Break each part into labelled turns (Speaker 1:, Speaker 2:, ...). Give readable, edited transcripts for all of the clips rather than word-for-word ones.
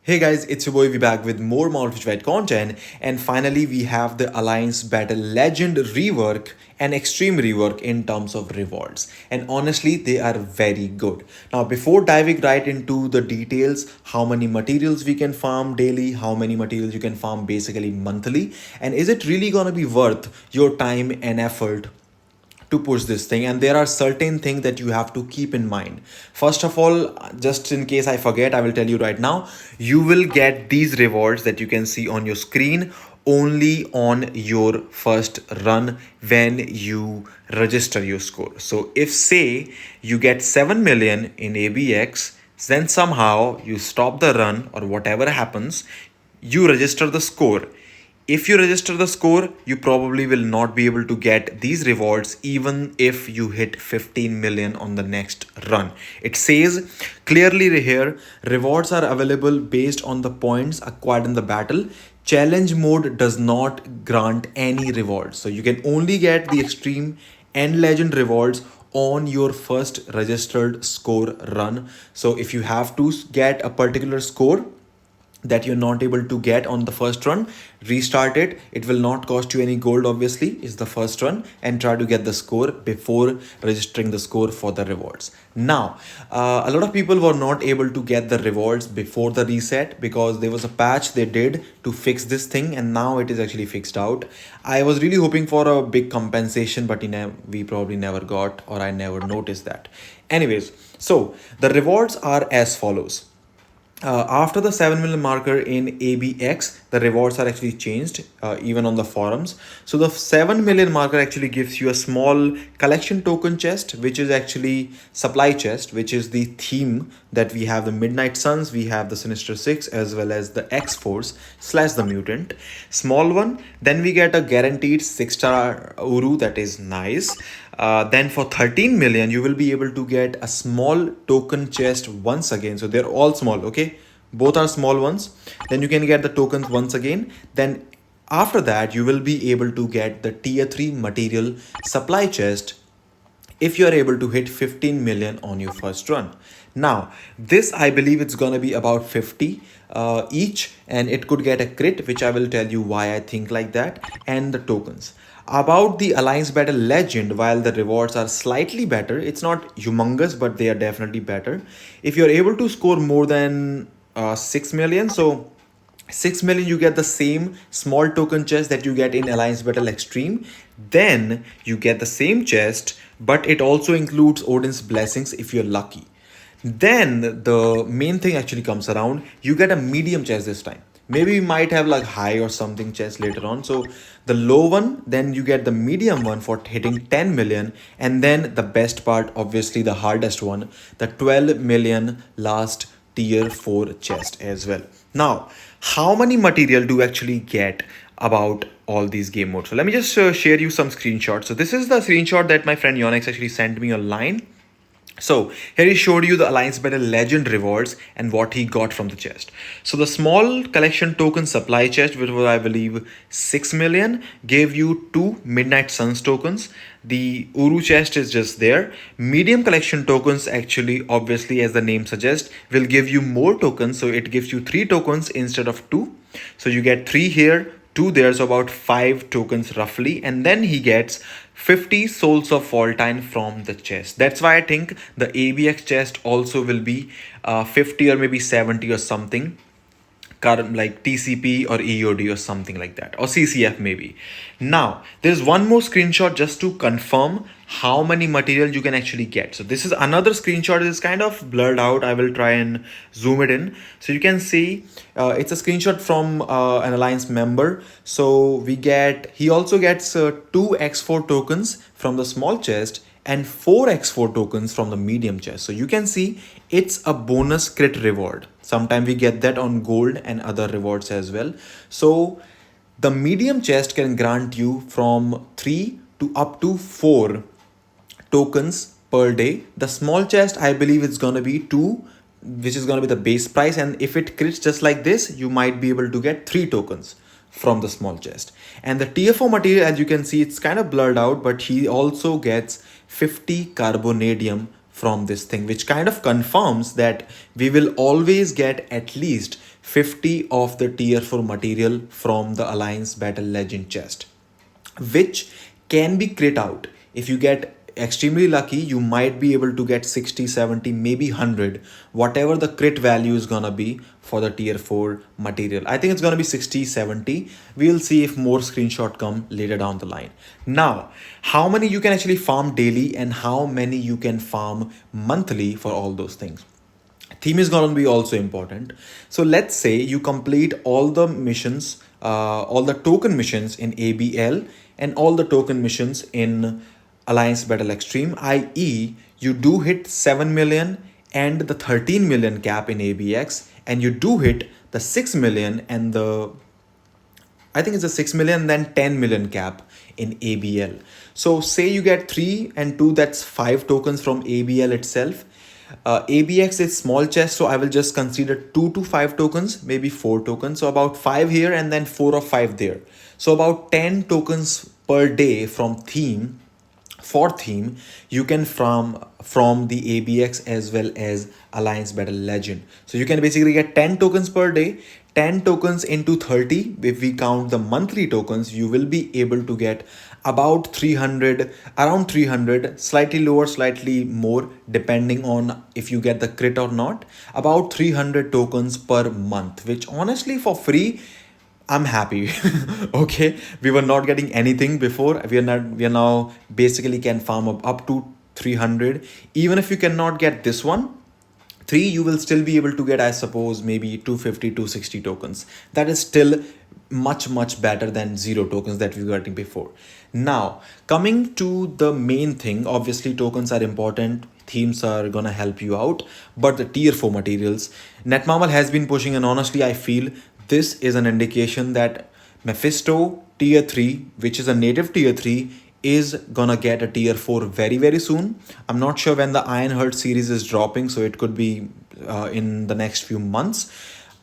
Speaker 1: Hey guys, it's your boy V back with more White content, and finally we have the Alliance Battle Legend rework and Extreme rework in terms of rewards. And honestly, they are very good. Now, before diving right into the details, how many materials we can farm daily, how many materials you can farm basically monthly, and is it really gonna be worth your time and effort to push this thing, and there are certain things that you have to keep in mind. First of all, just in case I forget, I will tell you right now, you will get these rewards that you can see on your screen only on your first run when you register your score. So if say you get 7 million in ABX, then somehow you stop the run or whatever happens, you register the score. If you register the score, you probably will not be able to get these rewards even if you hit 15 million on the next run. It says clearly here, rewards are available based on the points acquired in the battle. Challenge mode does not grant any rewards. So you can only get the extreme and legend rewards on your first registered score run. So if you have to get a particular score that you're not able to get on the first run, restart it. It will not cost you any gold, obviously. It's the first run, and try to get the score before registering the score for the rewards. Now, a lot of people were not able to get the rewards before the reset because there was a patch they did to fix this thing, and now it is actually fixed out. I was really hoping for a big compensation, but we probably never got, or I never noticed that. Anyways, so the rewards are as follows. After the 7 million marker in ABX, the rewards are actually changed, even on the forums. So the 7 million marker actually gives you a small collection token chest, which is actually supply chest, which is the theme that we have: the Midnight Suns, we have the Sinister Six, as well as the X Force slash the Mutant. Small one. Then we get a guaranteed 6-star Uru, that is nice. Then for 13 million, you will be able to get a small token chest once again. So they're all small, okay? Both are small ones. Then you can get the tokens once again. Then after that, you will be able to get the tier 3 material supply chest if you are able to hit 15 million on your first run. Now, this I believe it's gonna be about 50 each, and it could get a crit, which I will tell you why I think like that, and the tokens. About the Alliance Battle Legend, while the rewards are slightly better, it's not humongous, but they are definitely better. If you're able to score more than 6 million, so 6 million, you get the same small token chest that you get in Alliance Battle Extreme. Then you get the same chest, but it also includes Odin's blessings if you're lucky. Then the main thing actually comes around. You get a medium chest this time. Maybe you might have like high or something chest later on. So the low one, then you get the medium one for hitting 10 million. And then the best part, obviously the hardest one, the 12 million last tier 4 chest as well. Now, how many material do you actually get about all these game modes? So let me just share you some screenshots. So this is the screenshot that my friend Yonex actually sent me online. So here he showed you the Alliance Battle Legend rewards and what he got from the chest. So the small collection token supply chest, which was I believe 6 million, gave you 2 Midnight Suns tokens. The Uru chest is just there. Medium collection tokens actually, obviously as the name suggests, will give you more tokens. So it gives you 3 tokens instead of 2. So you get 3 here, 2 there, so about 5 tokens roughly, and then he gets 50 souls of Faultine from the chest. That's why I think the ABX chest also will be 50 or maybe 70 or something, current like TCP or EOD or something like that, or CCF maybe. Now there's one more screenshot just to confirm how many material you can actually get. So this is another screenshot. It is kind of blurred out. I will try and zoom it in so you can see. It's a screenshot from an Alliance member. So he also gets 2 X4 tokens from the small chest and 4 X4 tokens from the medium chest. So you can see it's a bonus crit reward. Sometimes we get that on gold and other rewards as well. So the medium chest can grant you from 3 to up to 4 tokens per day. The small chest, I believe it's gonna be 2, which is gonna be the base price. And if it crits just like this, you might be able to get 3 tokens from the small chest. And the tier 4 material, as you can see, it's kind of blurred out, but he also gets 50 carbonadium from this thing, which kind of confirms that we will always get at least 50 of the tier 4 material from the Alliance Battle Legend chest, which can be crit out. If you get extremely lucky, you might be able to get 60, 70, maybe 100, whatever the crit value is gonna be for the tier 4 material. I think it's gonna be 60, 70. We'll see if more screenshot come later down the line. Now, how many you can actually farm daily and how many you can farm monthly for all those things. Theme is going to be also important. So let's say you complete all the missions, all the token missions in ABL and all the token missions in Alliance Battle Extreme, i.e., you do hit 7 million and the 13 million cap in ABX, and you do hit the 6 million and the, I think it's a 6 million, then 10 million cap in ABL. So say you get 3 and 2, that's 5 tokens from ABL itself. ABX is small chest, so I will just consider 2 to 5 tokens, maybe 4 tokens. So about 5 here and then 4 or 5 there. So about 10 tokens per day from theme. For theme, you can from the ABX as well as Alliance Battle Legend. So you can basically get 10 tokens per day, 10 tokens into 30. If we count the monthly tokens, you will be able to get about 300, around 300, slightly lower, slightly more, depending on if you get the crit or not. About 300 tokens per month, which honestly for free, I'm happy. Okay, we were not getting anything before. We are now basically can farm up to 300. Even if you cannot get this one, 3, you will still be able to get, I suppose, maybe 250, 260 tokens. That is still much better than 0 tokens that we were getting before. Now, coming to the main thing, obviously tokens are important. Themes are gonna help you out, but the tier 4 materials, Netmarble has been pushing, and honestly, I feel this is an indication that Mephisto tier 3, which is a native tier 3, is gonna get a tier 4 very soon. I'm not sure when the Ironheart series is dropping, so it could be in the next few months.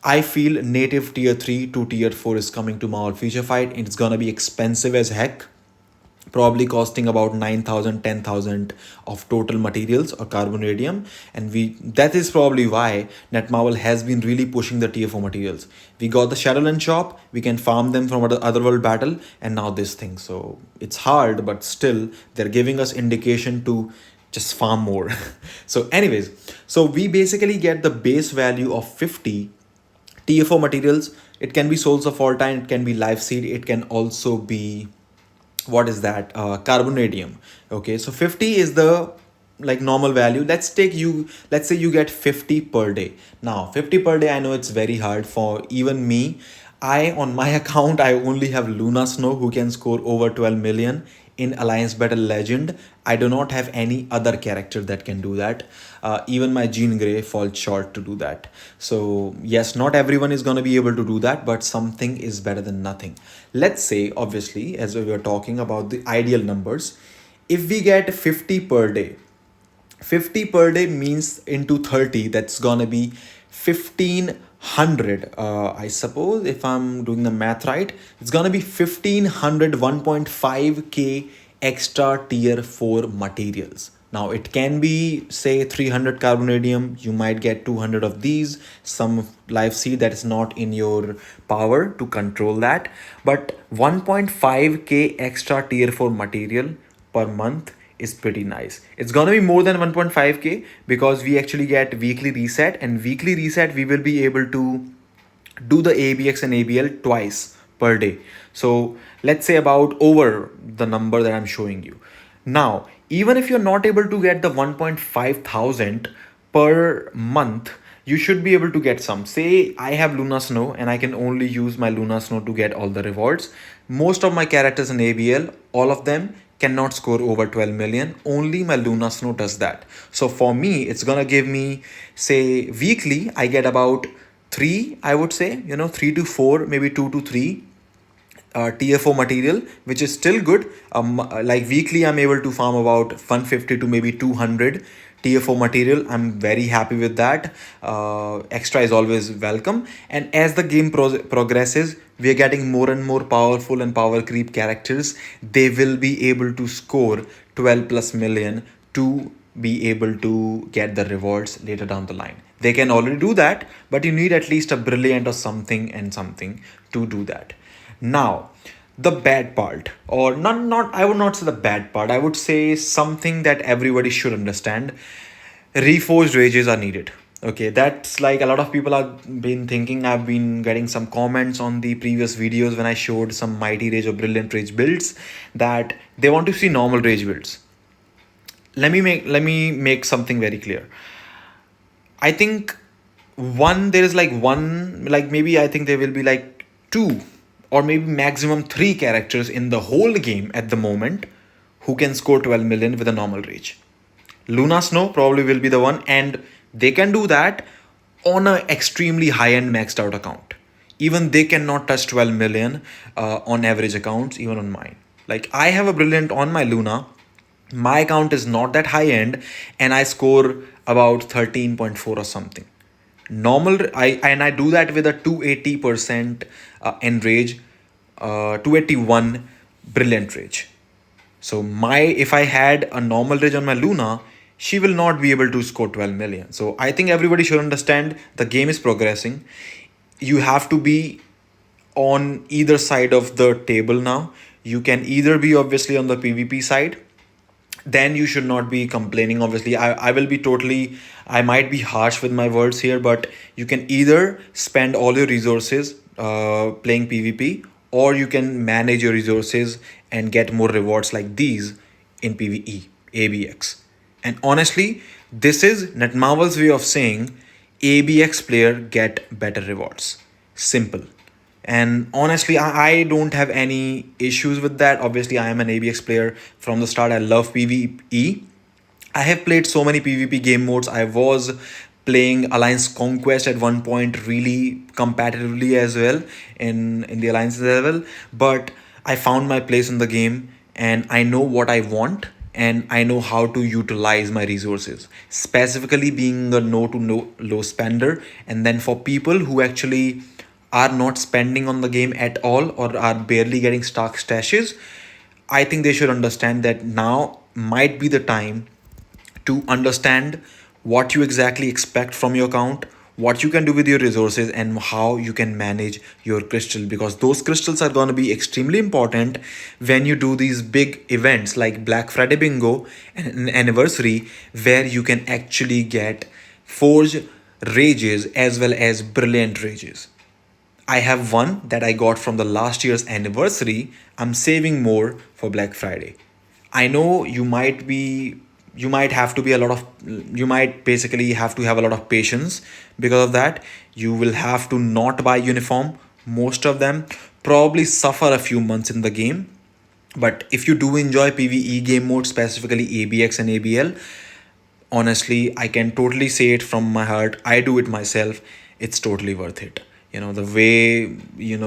Speaker 1: I feel native tier 3 to tier 4 is coming to Marvel Future Fight. It's gonna be expensive as heck, probably costing about 9,000, 10,000 of total materials or carbonadium, and that is probably why Netmarble has been really pushing the tier 4 materials. We got the Shadowland shop, we can farm them from Otherworld battle, and now this thing. So it's hard, but still they're giving us indication to just farm more. So anyways, so we basically get the base value of 50 tier 4 materials. It can be Souls of All Time, it can be Life Seed, it can also be, what is that, carbonadium. Okay, so 50 is the like normal value. Let's say you get 50 per day. Now 50 per day, I know it's very hard for even me. On my account, I only have Luna Snow, who can score over 12 million in Alliance Battle Legend. I do not have any other character that can do that. Even my Jean Grey falls short to do that. So yes, not everyone is going to be able to do that, but something is better than nothing. Let's say, obviously, as we were talking about the ideal numbers, if we get 50 per day, 50 per day means into 30, that's gonna be 1500. I suppose if I'm doing the math right, it's gonna be 1500, 1.5k extra tier 4 materials. Now it can be say 300 carbonadium, you might get 200 of these, some life seed that is not in your power to control that, but 1.5k extra tier 4 material per month is pretty nice. It's gonna be more than 1.5k because we actually get weekly reset, and weekly reset we will be able to do the ABX and ABL twice per day. So let's say about over the number that I'm showing you. Now, even if you're not able to get the 1.5 thousand per month, you should be able to get some. Say I have Luna Snow and I can only use my Luna Snow to get all the rewards. Most of my characters in ABL, all of them cannot score over 12 million. Only my Luna Snow does that. So for me, it's gonna give me, say weekly, I get about 3, I would say, 3 to 4, maybe 2 to 3 tier 4 material, which is still good. Like weekly, I'm able to farm about 150 to maybe 200 tier 4 material. I'm very happy with that. Extra is always welcome. And as the game progresses, we are getting more and more powerful and power creep characters. They will be able to score 12 plus million to be able to get the rewards later down the line. They can already do that, but you need at least a brilliant or something and something to do that. Now, the bad part, or not, I would not say the bad part, I would say something that everybody should understand. Reforged rages are needed. Okay, that's like a lot of people have been thinking. I've been getting some comments on the previous videos when I showed some mighty rage or brilliant rage builds that they want to see normal rage builds. Let me make something very clear. I think there is like one, like maybe I think there will be like two or maybe maximum three characters in the whole game at the moment who can score 12 million with a normal rage. Luna Snow probably will be the one, and they can do that on a extremely high end maxed out account. Even they cannot touch 12 million on average accounts, even on mine. Like I have a brilliant on my Luna, my account is not that high end, and I score about 13.4 or something. Normal, I do that with a 280% enrage, 281 brilliant rage. So my if I had a normal rage on my Luna, she will not be able to score 12 million. So I think everybody should understand the game is progressing. You have to be on either side of the table now. You can either be obviously on the PvP side, then you should not be complaining. Obviously, I will be totally, I might be harsh with my words here, but you can either spend all your resources playing PvP, or you can manage your resources and get more rewards like these in PvE, ABX. And honestly, this is Netmarvel's way of saying ABX player get better rewards. Simple. And honestly, I don't have any issues with that. Obviously, I am an ABX player from the start. I love PvE. I have played so many PvP game modes. I was playing Alliance Conquest at one point really competitively as well in the Alliance level. But I found my place in the game, and I know what I want, and I know how to utilize my resources. Specifically being a no to no low spender. And then for people who actually are not spending on the game at all or are barely getting stock stashes, I think they should understand that now might be the time to understand what you exactly expect from your account, what you can do with your resources, and how you can manage your crystal, because those crystals are going to be extremely important when you do these big events like Black Friday Bingo and an anniversary, where you can actually get forge rages as well as brilliant rages. I have one that I got from the last year's anniversary. I'm saving more for Black Friday. I know you might have to be a lot of, you might basically have to have a lot of patience because of that. You will have to not buy uniform. Most of them probably suffer a few months in the game. But if you do enjoy PvE game mode, specifically ABX and ABL, honestly, I can totally say it from my heart. I do it myself. It's totally worth it. The way,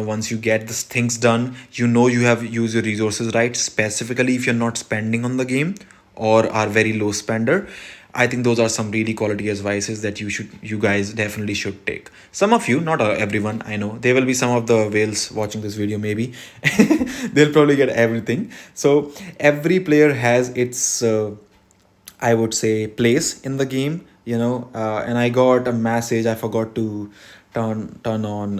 Speaker 1: once you get these things done, you have used your resources right. Specifically, if you're not spending on the game or are very low spender, I think those are some really quality advices that you guys definitely should take. Some of you, not everyone, I know. There will be some of the whales watching this video, maybe. They'll probably get everything. So every player has its I would say place in the game, and I got a message. I forgot to turn on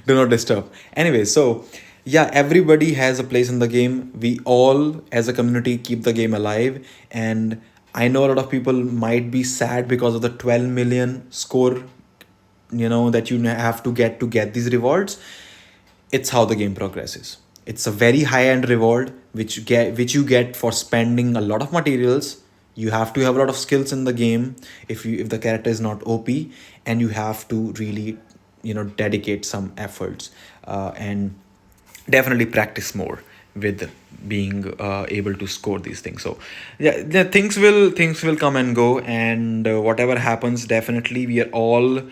Speaker 1: do not disturb. Anyway, so yeah, everybody has a place in the game. We all as a community keep the game alive, and I know a lot of people might be sad because of the 12 million score, that you have to get these rewards. It's how the game progresses. It's a very high end reward which you get for spending a lot of materials. You have to have a lot of skills in the game if the character is not OP, and you have to really dedicate some efforts and definitely practice more with being able to score these things. So yeah, things will come and go, and whatever happens, definitely we are all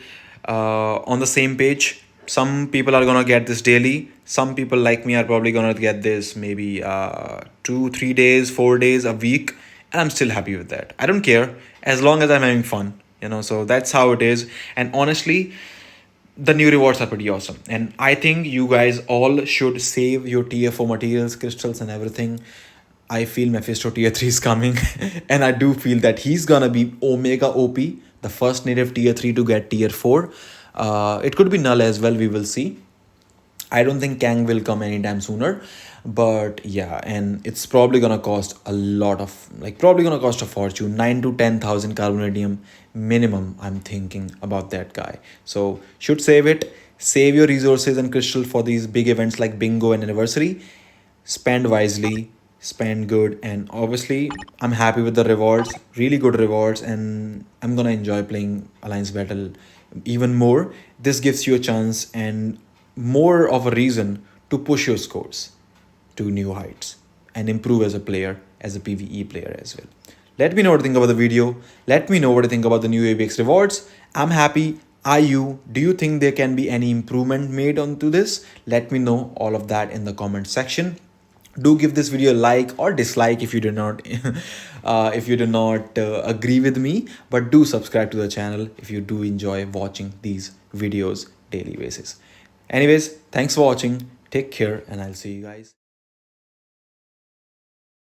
Speaker 1: on the same page. Some people are gonna get this daily. Some people like me are probably gonna get this maybe 2 3 days, 4 days, a week, and I'm still happy with that. I don't care as long as I'm having fun. So that's how it is. And honestly, the new rewards are pretty awesome, and I think you guys all should save your TFO materials, crystals, and everything I feel Mephisto tier 3 is coming, and I do feel that he's gonna be Omega OP, the first native tier 3 to get tier 4. It could be Null as well, we will see. I don't think Kang will come anytime sooner, but yeah, and it's probably gonna cost a lot of, like, probably gonna cost a fortune, 9 to 10,000 carbonadium minimum. I'm thinking about that guy, so should save it. Save your resources and crystal for these big events like Bingo and Anniversary. Spend wisely, spend good, and obviously, I'm happy with the rewards, really good rewards, and I'm gonna enjoy playing Alliance Battle even more. This gives you a chance and more of a reason to push your scores to new heights and improve as a player, as a PvE player as well. Let me know what you think about the video. Let me know what you think about the new ABX rewards. I'm happy. Are you? Do you think there can be any improvement made onto this? Let me know all of that in the comment section. Do give this video a like or dislike if you do not agree with me, but do subscribe to the channel if you do enjoy watching these videos daily basis. Anyways, thanks for watching, take care, and I'll see you guys